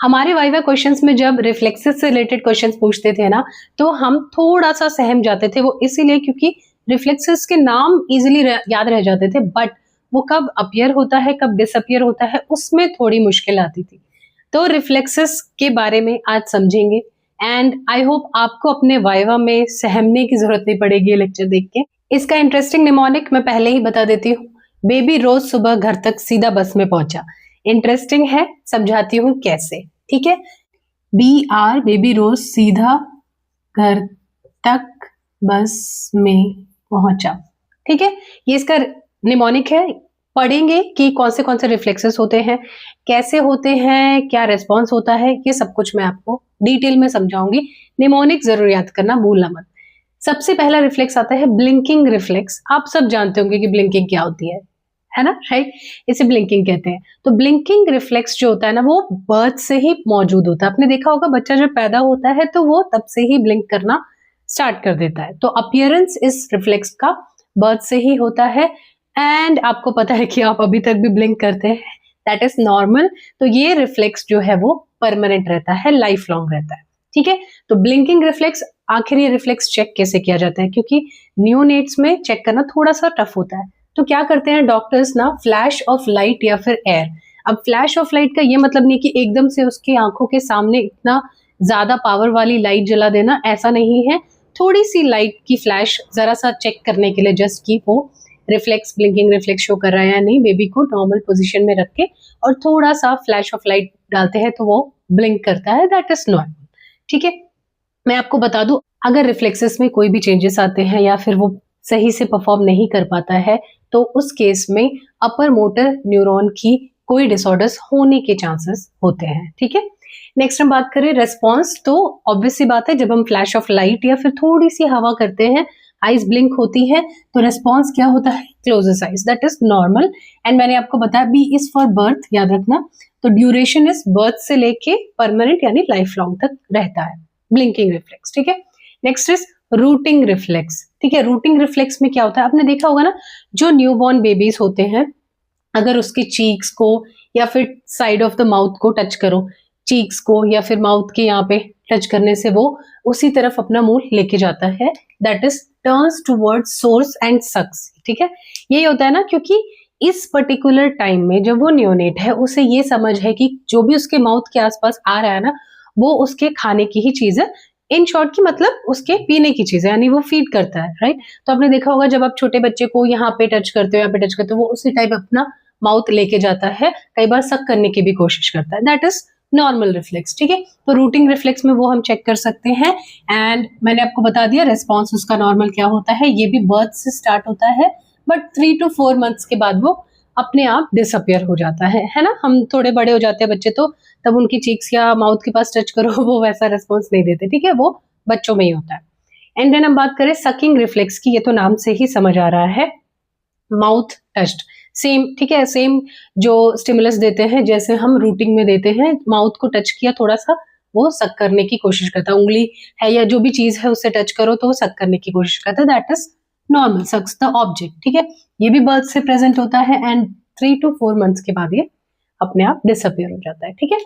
हमारे viva questions में जब रिफ्लेक्सेस से रिलेटेड क्वेश्चंस पूछते थे ना, तो हम थोड़ा सा सहम जाते थे। वो इसीलिए क्योंकि रिफ्लेक्सेस के नाम इजीली याद रह जाते थे, बट वो कब अपीयर होता है, कब डिसअपीयर होता है, उसमें थोड़ी मुश्किल आती थी। तो रिफ्लेक्सेस के बारे में आज समझेंगे एंड आई होप आपको अपने वाइवा में सहमने की जरूरत नहीं पड़ेगी लेक्चर देख के। इसका इंटरेस्टिंग निमोनिक मैं पहले ही बता देती हूँ। बेबी रोज सुबह घर तक सीधा बस में पहुंचा। इंटरेस्टिंग है, समझाती हूँ कैसे। ठीक है, BR बेबी रोज सीधा घर तक बस में पहुंचा। ठीक है, ये इसका निमोनिक है। पढ़ेंगे कि कौन से रिफ्लेक्सेस होते हैं, कैसे होते हैं, क्या रेस्पॉन्स होता है, ये सब कुछ मैं आपको डिटेल में समझाऊंगी। निमोनिक जरूर याद करना, भूलना मत। सबसे पहला रिफ्लेक्स आता है ब्लिंकिंग रिफ्लेक्स। आप सब जानते होंगे कि ब्लिंकिंग क्या होती है ना, राइट? इसे ब्लिंकिंग कहते हैं। तो ब्लिंकिंग रिफ्लेक्स जो होता है ना, वो बर्थ से ही मौजूद होता है। आपने देखा होगा बच्चा जब पैदा होता है तो वो तब से ही ब्लिंक करना स्टार्ट कर देता है। तो अपीयरेंस इस रिफ्लेक्स का बर्थ से ही होता है एंड आपको पता है कि आप अभी तक भी ब्लिंक करते हैं, दैट इज नॉर्मल। तो ये रिफ्लेक्स जो है वो परमानेंट रहता है, लाइफ लॉन्ग रहता है। ठीक है, तो ब्लिंकिंग रिफ्लेक्स, आखिर ये रिफ्लेक्स चेक कैसे किया जाता है, क्योंकि न्यूनेट्स में चेक करना थोड़ा सा टफ होता है। तो क्या करते हैं डॉक्टर्स ना, फ्लैश ऑफ लाइट या फिर एयर। अब फ्लैश ऑफ लाइट का ये मतलब नहीं कि एकदम से उसकी आंखों के सामने इतना ज्यादा पावर वाली लाइट जला देना, ऐसा नहीं है। थोड़ी सी लाइट की फ्लैश जरा सा चेक करने के लिए, जस्ट कि वो रिफ्लेक्स, ब्लिंकिंग रिफ्लेक्स शो कर रहा है या नहीं। बेबी को नॉर्मल पोजीशन में रख के और थोड़ा सा फ्लैश ऑफ लाइट डालते हैं तो वो ब्लिंक करता है, दैट इज नॉर्मल। ठीक है, मैं आपको बता दूं, अगर रिफ्लेक्सेस में कोई भी चेंजेस आते हैं या फिर वो सही से परफॉर्म नहीं कर पाता है, तो उस केस में अपर मोटर न्यूरॉन की कोई डिसऑर्डर्स होने के चांसेस होते हैं। ठीक है, नेक्स्ट हम बात करें रेस्पॉन्स। तो ऑब्वियस सी बात है, जब हम फ्लैश ऑफ लाइट या फिर थोड़ी सी हवा करते हैं, आइज ब्लिंक होती है, तो रेस्पॉन्स क्या होता है, closes eyes, that is normal. And मैंने आपको बताया B इज फॉर बर्थ, याद रखना। तो ड्यूरेशन इज बर्थ से लेके परमानेंट यानी लाइफ लॉन्ग तक रहता है ब्लिंकिंग रिफ्लेक्स। ठीक है, नेक्स्ट इज रूटिंग रिफ्लेक्स। ठीक है, रूटिंग रिफ्लेक्स में क्या होता है, आपने देखा होगा ना, जो न्यूबॉर्न बेबीज होते हैं, अगर उसके चीक्स को या फिर साइड ऑफ द माउथ को टच करो, चीक्स को या फिर माउथ के यहाँ पे टच करने से वो उसी तरफ अपना मुंह लेके जाता है, that is turns towards source and sucks. ठीक है, ये होता है ना, क्योंकि इस पर्टिकुलर टाइम में जब वो न्योनेट है, उसे ये समझ है कि जो भी उसके माउथ के आसपास आ रहा है ना, वो उसके खाने की ही चीज है। इन शॉर्ट की मतलब उसके पीने की चीज है, यानी वो फीड करता है, राइट? तो आपने देखा होगा जब आप छोटे बच्चे को यहाँ पे टच करते हो, यहाँ पे टच करते हो, वो उसी टाइप अपना माउथ लेके जाता है, कई बार सक करने की भी कोशिश करता है, दैट इज नॉर्मल रिफ्लेक्स। ठीक है, तो रूटिंग रिफ्लेक्स में वो हम चेक कर सकते हैं। एंड मैंने आपको बता दिया रेस्पॉन्स उसका नॉर्मल क्या होता है। ये भी बर्थ से स्टार्ट होता है, बट 3 to 4 मंथ्स के बाद वो अपने आप डिसअपियर हो जाता है ना। हम थोड़े बड़े हो जाते हैं बच्चे, तो तब उनकी चीक्स या माउथ के पास टच करो, वो वैसा रेस्पॉन्स नहीं देते। ठीक है, वो बच्चों में ही होता है। एंड देन हम बात करें सकिंग रिफ्लेक्स की, ये तो नाम से ही समझ आ रहा है, माउथ टच्ड, सेम। ठीक है, सेम जो स्टिमुलस देते हैं जैसे हम रूटिंग में देते हैं, माउथ को टच किया थोड़ा सा, वो सक करने की कोशिश करता है। उंगली है या जो भी चीज है उससे टच करो तो वो सक करने की कोशिश करता है, that is normal, sucks the object. ठीक है, ये भी बर्थ से प्रेजेंट होता है एंड 3 to 4 मंथ्स के बाद ये अपने आप डिसअपियर हो जाता है। ठीक है,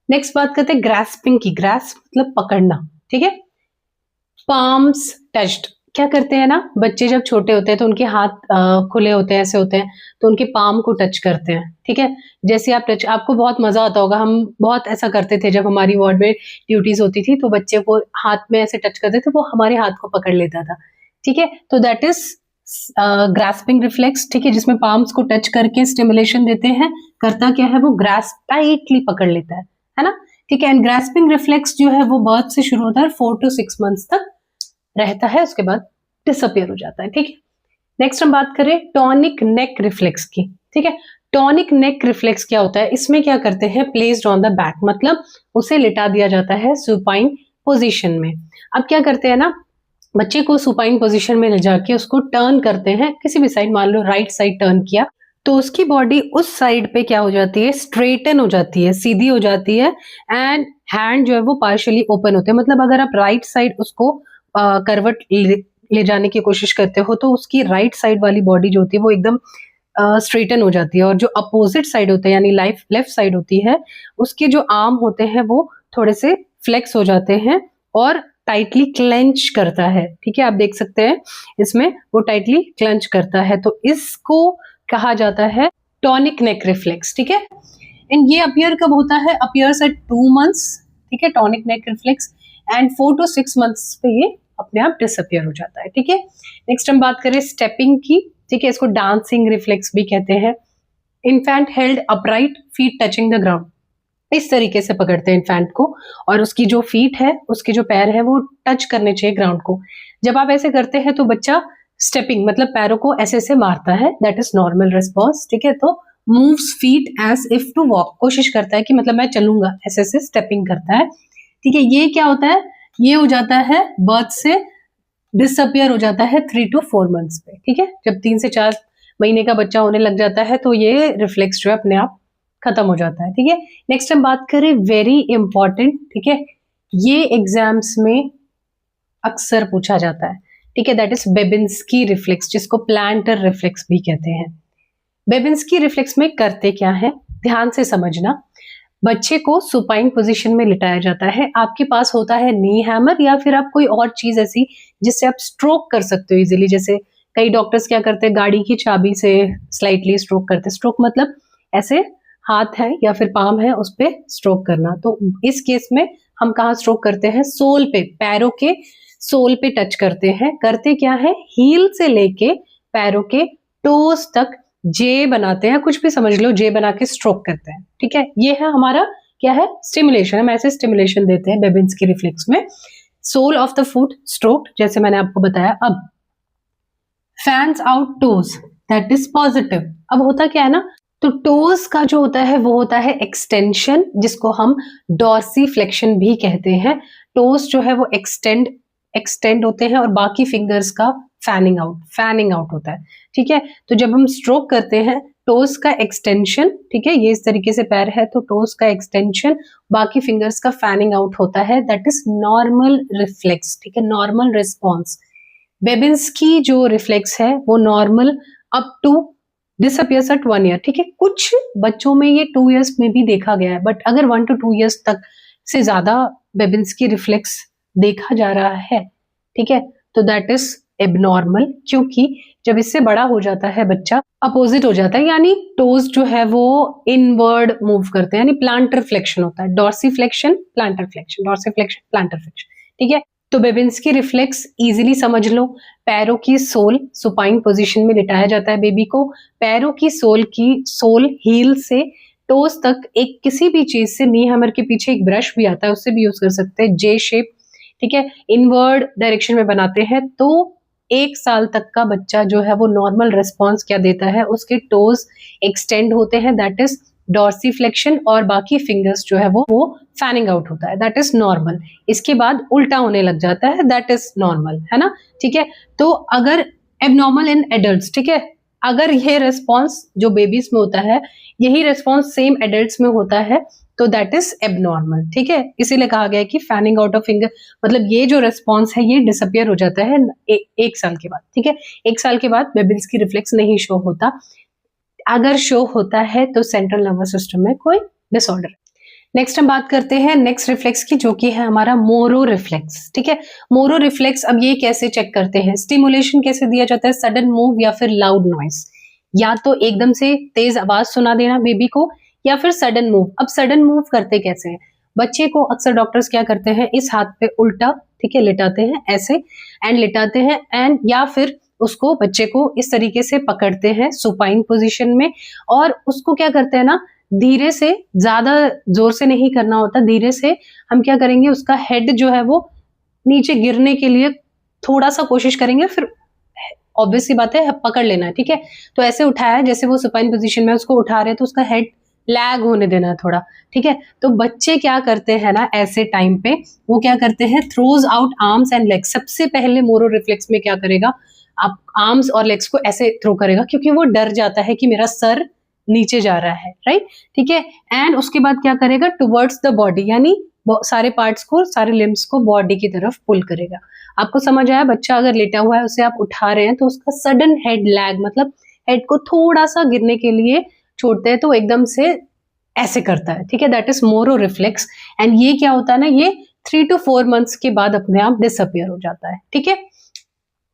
नेक्स्ट बात करते हैं ग्रास्पिंग की। ग्रास्प मतलब पकड़ना। ठीक है, पाम्स टच्ड, क्या करते हैं ना, बच्चे जब छोटे होते हैं तो उनके हाथ खुले होते हैं, ऐसे होते हैं, तो उनके पाम को टच करते हैं। ठीक है, जैसे आप टच, आपको बहुत मजा आता होगा, हम बहुत ऐसा करते थे जब हमारी वार्ड में ड्यूटीज होती थी, तो बच्चे को हाथ में ऐसे टच करते थे, वो हमारे हाथ को पकड़ लेता था। ठीक है, तो दैट इज ग्रास्पिंग रिफ्लेक्स। ठीक है, जिसमें पाम्स को टच करके स्टिमुलेशन देते हैं, करता क्या है, वो ग्रास्प टाइटली पकड़ लेता है ना। ठीक है, एंड ग्रास्पिंग रिफ्लेक्स जो है वो बर्थ से शुरू होता है, 4 to 6 मंथ्स तक रहता है, उसके बाद डिसअपियर हो जाता है। ठीक है, नेक्स्ट हम बात करें टॉनिक नेक रिफ्लेक्स की। ठीक है, टॉनिक नेक रिफ्लेक्स क्या होता है, इसमें क्या करते हैं, प्लेस्ड ऑन द बैक, मतलब उसे लिटा दिया जाता है सुपाइन पोजीशन में। अब क्या करते हैं ना, बच्चे को सुपाइन पोजीशन में ले जाके उसको टर्न करते हैं किसी भी साइड, मान लो राइट साइड टर्न किया, तो उसकी बॉडी उस साइड पे क्या हो जाती है, स्ट्रेटन हो जाती है, सीधी हो जाती है, एंड हैंड जो है वो पार्शियली ओपन होते हैं। मतलब अगर आप राइट साइड उसको करवट ले जाने की कोशिश करते हो, तो उसकी राइट साइड वाली बॉडी जो होती है वो एकदम स्ट्रेटन हो जाती है, और जो अपोजिट साइड होता है यानी लेफ्ट साइड होती है, उसके जो आर्म होते हैं वो थोड़े से फ्लेक्स हो जाते हैं और टाइटली क्लेंच करता है। ठीक है, आप देख सकते हैं इसमें वो टाइटली क्लेंच करता है, तो इसको कहा जाता है टॉनिक नेक रिफ्लेक्स। ठीक है, एंड ये अपीयर कब होता है? Appears eight 2 months। ठीक है, tonic neck reflex, and 4 to 6 months पे ये अपने आप डिसअपियर हो जाता है। ठीक है, नेक्स्ट हम बात करें स्टेपिंग की। ठीक है, इसको डांसिंग रिफ्लेक्स भी कहते हैं। Infant held upright, feet touching the ground, इस तरीके से पकड़ते हैं इन्फेंट को, और उसकी जो फीट है, उसके जो पैर है वो टच करने चाहिए ग्राउंड को। जब आप ऐसे करते हैं तो बच्चा स्टेपिंग मतलब पैरों को ऐसे ऐसे मारता है, दैट इज नॉर्मल रिस्पॉन्स। ठीक है, तो moves feet as if to walk, कोशिश करता है कि मतलब मैं चलूंगा, ऐसे ऐसे स्टेपिंग करता है। ठीक है, ये क्या होता है? ये हो जाता है बर्थ से डिसअपियर हो जाता है 3 to 4 months पे। ठीक है, जब 3 से 4 महीने का बच्चा होने लग जाता है तो ये रिफ्लेक्स जो है अपने आप खत्म हो जाता है। ठीक है, नेक्स्ट हम बात करें वेरी इंपॉर्टेंट। ठीक है, ये एग्जाम्स में अक्सर पूछा जाता है। ठीक है, दैट इज बेबिंस्की रिफ्लेक्स, जिसको प्लांटर रिफ्लेक्स भी कहते हैं। बेबिंस्की रिफ्लेक्स में करते क्या है, ध्यान से समझना। बच्चे को सुपाइन पोजीशन में लिटाया जाता है, आपके पास होता है नी हैमर या फिर आप कोई और चीज ऐसी जिससे आप स्ट्रोक कर सकते हो इजीली। जैसे कई डॉक्टर्स क्या करते हैं, गाड़ी की चाबी से स्लाइटली स्ट्रोक करते हैं। स्ट्रोक मतलब ऐसे हाथ है या फिर पाम है उस पे स्ट्रोक करना। तो इस केस में हम कहाँ स्ट्रोक करते हैं? सोल पे, पैरों के सोल पे टच करते हैं। करते क्या है? हील से लेके पैरों के टोस तक जे बनाते हैं, कुछ भी समझ लो, जे बना के स्ट्रोक करते हैं। ठीक है, ये है हमारा क्या है? स्टिमुलेशन। हम ऐसे स्टिमुलेशन देते हैं बेबिंस्की रिफ्लेक्स में। Sole of the foot stroked, जैसे मैंने आपको बताया। अब fans out toes, that is positive. अब होता क्या है ना, तो टोज का जो होता है वो होता है एक्सटेंशन, जिसको हम डॉर्सीफ्लेक्शन भी कहते हैं। टोज जो है वो एक्सटेंड होते हैं और बाकी फिंगर्स का फैनिंग आउट होता है। ठीक है, तो जब हम स्ट्रोक करते हैं टोज का एक्सटेंशन, ठीक है, ये इस तरीके से पैर है तो टोज का एक्सटेंशन, बाकी फिंगर्स का फैनिंग आउट होता है, दैट इज नॉर्मल रिफ्लेक्स। ठीक है, नॉर्मल रिस्पॉन्स। बेबिंस्की जो रिफ्लेक्स है वो normal up to disappears at 1 year। ठीक है, कुछ बच्चों में ये 2 years में भी देखा गया है, बट अगर 1 to 2 years तक से ज्यादा बेबिंस्की रिफ्लेक्स देखा जा रहा है, ठीक है, तो दैट इज एबनॉर्मल, क्योंकि जब इससे बड़ा हो जाता है बच्चा अपोजिट हो जाता है, यानी टोज जो है वो इनवर्ड मूव करते हैं, यानी प्लांटर फ्लेक्शन होता है। Dorsiflexion, planter flexion, dorsiflexion, planter flexion. ठीक है, तो बेबिंस्की रिफ्लेक्स इजीली समझ लो। पैरों की सोल सुपाइन पोजीशन में लिटाया जाता है बेबी को। पैरों की सोल हील से टोस तक एक किसी भी चीज से, नी हैमर के पीछे एक ब्रश भी आता है उससे भी यूज कर सकते हैं, जे शेप। ठीक है, इनवर्ड डायरेक्शन में बनाते हैं। तो 1 साल तक का बच्चा जो है वो नॉर्मल रिस्पॉन्स क्या देता है, उसके टोज एक्सटेंड होते हैं, दैट इज डॉर्सीफ्लेक्शन, और बाकी फिंगर्स जो है वो फैनिंग आउट होता है, दैट इज नॉर्मल। इसके बाद उल्टा होने लग जाता है, दैट इज नॉर्मल, है ना। ठीक है, तो अगर एबनॉर्मल इन एडल्ट्स, ठीक है, अगर ये रिस्पॉन्स जो बेबीज में होता है यही रिस्पॉन्स सेम एडल्ट्स में होता है तो दैट इज एबनॉर्मल। ठीक है, इसीलिए कहा गया है कि फैनिंग आउट ऑफ फिंगर, मतलब ये जो रिस्पॉन्स है ये डिसअपियर हो जाता है 1 साल के बाद। ठीक है, 1 साल के बाद बेबिंस्की रिफ्लेक्स नहीं शो होता। अगर शो होता है तो सेंट्रल नर्वस सिस्टम में कोई डिसऑर्डर। नेक्स्ट हम बात करते हैं नेक्स्ट रिफ्लेक्स की, जो कि है हमारा मोरो रिफ्लेक्स। ठीक है, मोरो रिफ्लेक्स, अब ये कैसे चेक करते हैं? स्टिमुलेशन कैसे दिया जाता है? सडन मूव या फिर लाउड नॉइस, या तो एकदम से तेज आवाज सुना देना बेबी को, या फिर सडन मूव। अब सडन मूव करते कैसे हैं? बच्चे को अक्सर डॉक्टर्स क्या करते हैं, इस हाथ पे उल्टा, ठीक है, लिटाते हैं ऐसे, एंड लिटाते हैं, एंड या फिर उसको, बच्चे को इस तरीके से पकड़ते हैं सुपाइन पोजीशन में, और उसको क्या करते हैं ना, धीरे से, ज्यादा जोर से नहीं करना होता, धीरे से हम क्या करेंगे, उसका हेड जो है वो नीचे गिरने के लिए थोड़ा सा कोशिश करेंगे, फिर ऑब्वियस सी बात है पकड़ लेना है। ठीक है, तो ऐसे उठाया जैसे वो सुपाइन पोजीशन में, उसको उठा रहे हैं तो उसका हेड लैग होने देना है थोड़ा। ठीक है, तो बच्चे क्या करते हैं ना, ऐसे टाइम पे वो क्या करते हैं, throws out arms and legs. सबसे पहले मोरो रिफ्लेक्स में क्या करेगा, आप आर्म्स और लेग्स को ऐसे थ्रो करेगा, क्योंकि वो डर जाता है कि मेरा सर नीचे जा रहा है, राइट। ठीक है, एंड उसके बाद क्या करेगा, टुवर्ड्स द बॉडी, यानी सारे पार्ट्स को, सारे लिम्स को बॉडी की तरफ पुल करेगा। आपको समझ आया? बच्चा अगर लेटा हुआ है, उसे आप उठा रहे हैं तो उसका सडन हेड लैग, मतलब हेड को थोड़ा सा गिरने के लिए छोड़ते हैं तो एकदम से ऐसे करता है, ठीक है, that is Moro reflex. And ये क्या होता है ना, ये 3 to 4 months के बाद अपने आप डिसअपियर हो जाता है, ठीक है।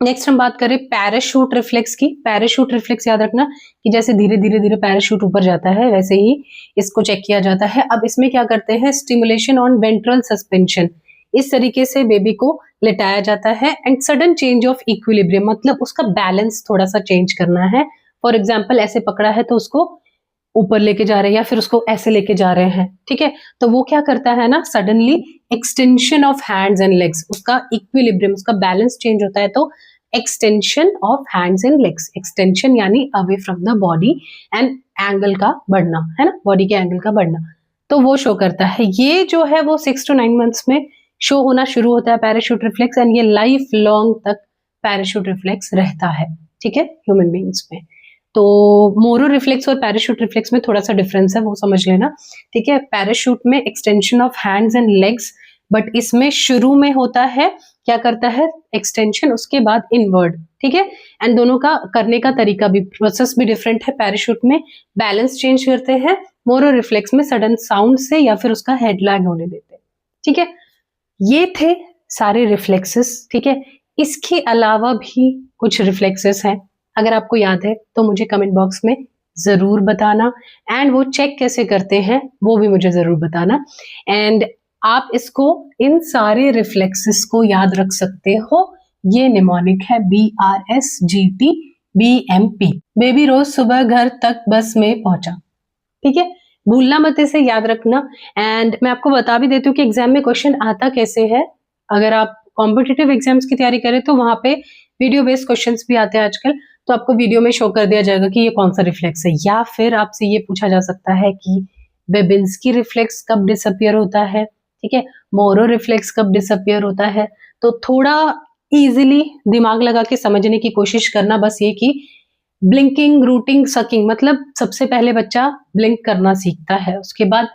नेक्स्ट हम बात करें पैराशूट रिफ्लेक्स की। पैराशूट रिफ्लेक्स याद रखना कि जैसे धीरे धीरे धीरे पैराशूट ऊपर जाता है वैसे ही इसको चेक किया जाता है। अब इसमें क्या करते हैं, स्टिमुलेशन ऑन वेंट्रल सस्पेंशन, इस तरीके से बेबी को लिटाया जाता है। And sudden change of equilibrium, मतलब उसका बैलेंस थोड़ा सा चेंज करना है। फॉर एग्जाम्पल ऐसे पकड़ा है तो उसको ऊपर लेके जा रहे हैं या फिर उसको ऐसे लेके जा रहे हैं, ठीक है, तो वो क्या करता है ना, suddenly extension of hands and legs, उसका इक्विलिब्रियम, उसका बैलेंस चेंज होता है तो extension of hands and legs, extension यानी away from the body and angle का बढ़ना, है ना, बॉडी के एंगल का बढ़ना, तो वो शो करता है। ये जो है वो 6 to 9 months में शो होना शुरू होता है पैराशूट रिफ्लेक्स, एंड ये लाइफ लॉन्ग तक पैराशूट रिफ्लेक्स रहता है, ठीक है, ह्यूमन बीइंग्स में। तो मोरो रिफ्लेक्स और पैराशूट रिफ्लेक्स में थोड़ा सा डिफरेंस है, वो समझ लेना, ठीक है। पैराशूट में extension of hands and legs, but इसमें शुरू में होता है, क्या करता है, एक्सटेंशन, उसके बाद इनवर्ड, ठीक है। एंड दोनों का करने का तरीका भी, प्रोसेस भी डिफरेंट है। पैराशूट में बैलेंस चेंज करते हैं, मोरो रिफ्लेक्स में सडन साउंड से या फिर उसका हेड लैग होने देते हैं, ठीक है। ये थे सारे रिफ्लेक्सेस, ठीक है। इसके अलावा भी कुछ रिफ्लेक्सेस हैं, अगर आपको याद है तो मुझे कमेंट बॉक्स में जरूर बताना, एंड वो चेक कैसे करते हैं वो भी मुझे जरूर बताना। एंड आप इसको, इन सारे रिफ्लेक्सेस को याद रख सकते हो। ये निमोनिक है, BRSGT-BMP। बेबी रोज सुबह घर तक बस में पहुंचा, ठीक है, भूलना मत, इसे याद रखना। एंड मैं आपको बता भी देती हूँ कि एग्जाम में क्वेश्चन आता कैसे है। अगर आप कॉम्पिटिटिव एग्जाम्स की तैयारी करें तो वहां पे वीडियो बेस्ड क्वेश्चंस भी आते हैं आजकल, तो आपको वीडियो में शो कर दिया जाएगा कि ये कौन सा रिफ्लेक्स है। या फिर आपसे ये पूछा जा सकता है कि बेबिंस्की रिफ्लेक्स कब डिसअपियर होता है, ठीक है, मोरो रिफ्लेक्स कब डिसअपियर होता है। तो थोड़ा इजीली दिमाग लगा के समझने की कोशिश करना, बस ये कि ब्लिंकिंग, रूटिंग, सकिंग, मतलब सबसे पहले बच्चा ब्लिंक करना सीखता है, उसके बाद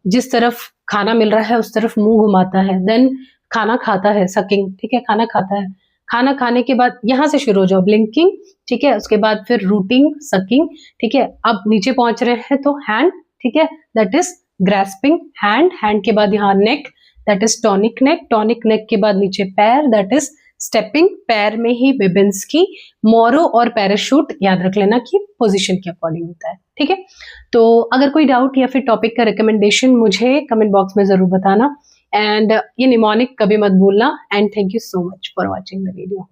जिस तरफ खाना मिल रहा है उस तरफ मुंह घुमाता है, देन खाना खाता है, सकिंग, ठीक है, खाना खाता है, खाना खाने के बाद यहाँ से शुरू हो जाओ ब्लिंकिंग, ठीक है, उसके बाद फिर रूटिंग, सकिंग, ठीक है। अब नीचे पहुंच रहे हैं तो हैंड, ठीक है, that is grasping hand, hand के बाद यहाँ neck, that is tonic neck, tonic neck के बाद नीचे पैर, दैट इज स्टेपिंग, पैर में ही बेबिंस्की। मोरो और पैराशूट याद रख लेना कि पोजीशन के अकॉर्डिंग होता है, ठीक है। तो अगर कोई डाउट या फिर टॉपिक का रिकमेंडेशन मुझे कमेंट बॉक्स में जरूर बताना, एंड ये निमोनिक कभी मत भूलना। And thank you so much for watching the video.